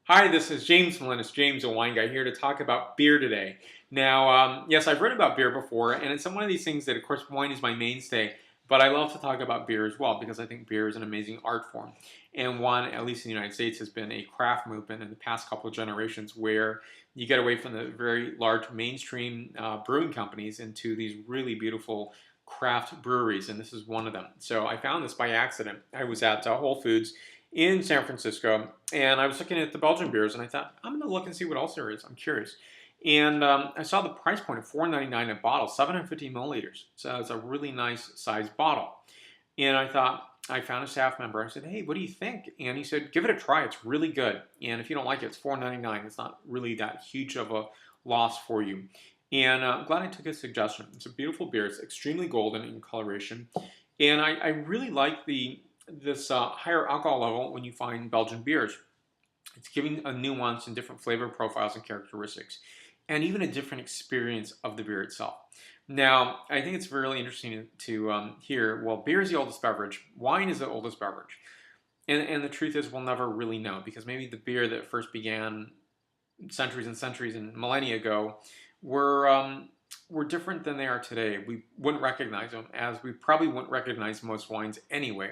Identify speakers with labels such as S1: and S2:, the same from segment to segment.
S1: Hi, this is James Melendez, James, a wine guy, here to talk about beer today. Now, yes, I've written about beer before, and it's one of these things that, of course, wine is my mainstay, but I love to talk about beer as well because I think beer is an amazing art form. And one, at least in the United States, has been a craft movement in the past couple of generations where you get away from the very large mainstream brewing companies into these really beautiful craft breweries, and this is one of them. So I found this by accident. I was at Whole Foods in San Francisco, and I was looking at the Belgian beers, and I thought, I'm going to look and see what else there is. I'm curious. And I saw the price point of $4.99 a bottle, 750 milliliters. So it's a really nice sized bottle. And I thought, I found a staff member. I said, hey, what do you think? And he said, give it a try. It's really good. And if you don't like it, it's $4.99. It's not really that huge of a loss for you. And I'm glad I took his suggestion. It's a beautiful beer. It's extremely golden in coloration. And I really like this higher alcohol level when you find Belgian beers. It's giving a nuance and different flavor profiles and characteristics, and even a different experience of the beer itself. Now, I think it's really interesting to hear, well, beer is the oldest beverage, wine is the oldest beverage. And the truth is, we'll never really know, because maybe the beer that first began centuries and centuries and millennia ago were different than they are today. We wouldn't recognize them, as we probably wouldn't recognize most wines anyway.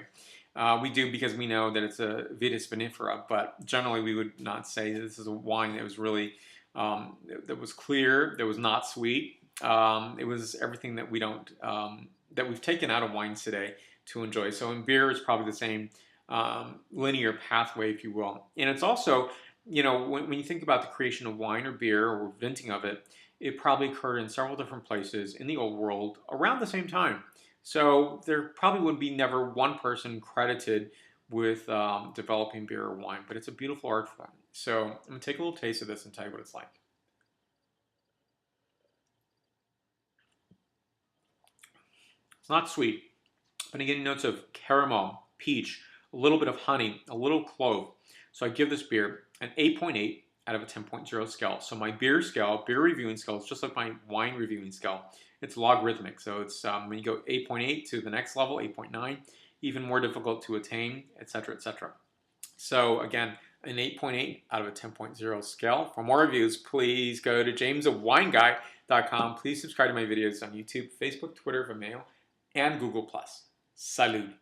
S1: We do because we know that it's a vitis vinifera, but generally we would not say this is a wine that was really that was clear, that was not sweet. It was everything that we don't that we've taken out of wines today to enjoy. So in beer, it's probably the same linear pathway, if you will. And it's also, you know, when you think about the creation of wine or beer or venting of it, it probably occurred in several different places in the old world around the same time. So there probably would be never one person credited with developing beer or wine, but it's a beautiful art form. So I'm going to take a little taste of this and tell you what it's like. It's not sweet, but I'm getting notes of caramel, peach, a little bit of honey, a little clove. So I give this beer an 8.8 out of a 10.0 scale. So my beer scale, beer reviewing scale, is just like my wine reviewing scale. It's logarithmic. So it's when you go 8.8 to the next level, 8.9, even more difficult to attain, etc., etc. So again, an 8.8 out of a 10.0 scale. For more reviews, please go to jamesthewineguy.com. Please subscribe to my videos on YouTube, Facebook, Twitter, Vimeo, and Google+. Salud.